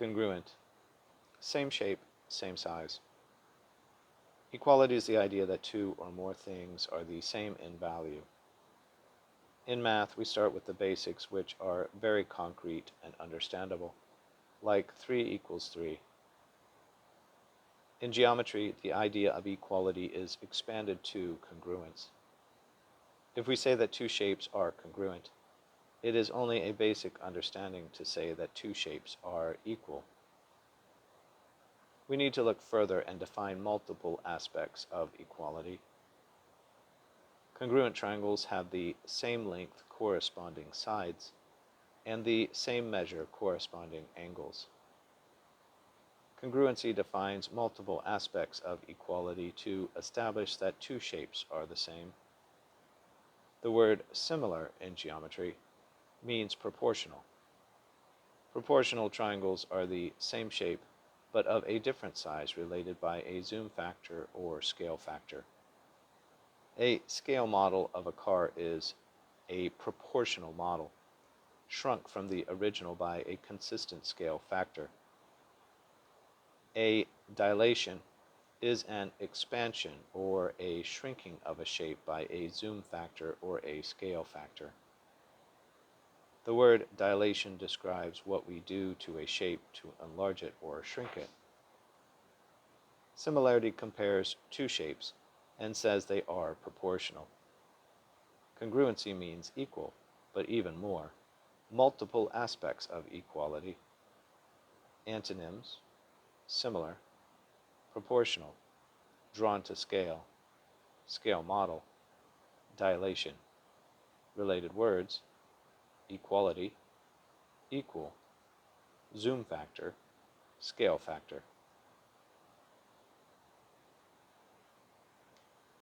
Congruent. Same shape, same size. Equality is the idea that two or more things are the same in value. In math, we start with the basics, which are very concrete and understandable, like 3 equals 3. In geometry, the idea of equality is expanded to congruence. If we say that two shapes are congruent, it is only a basic understanding to say that two shapes are equal. We need to look further and define multiple aspects of equality. Congruent triangles have the same length corresponding sides and the same measure corresponding angles. Congruency defines multiple aspects of equality to establish that two shapes are the same. The word similar in geometry means proportional. Proportional triangles are the same shape but of a different size related by a zoom factor or scale factor. A scale model of a car is a proportional model, shrunk from the original by a consistent scale factor. A dilation is an expansion or a shrinking of a shape by a zoom factor or a scale factor. The word dilation describes what we do to a shape to enlarge it or shrink it. Similarity compares two shapes and says they are proportional. Congruency means equal, but even more, multiple aspects of equality. Antonyms: similar, proportional, drawn to scale, scale model, dilation. Related words: equality, equal, zoom factor, scale factor.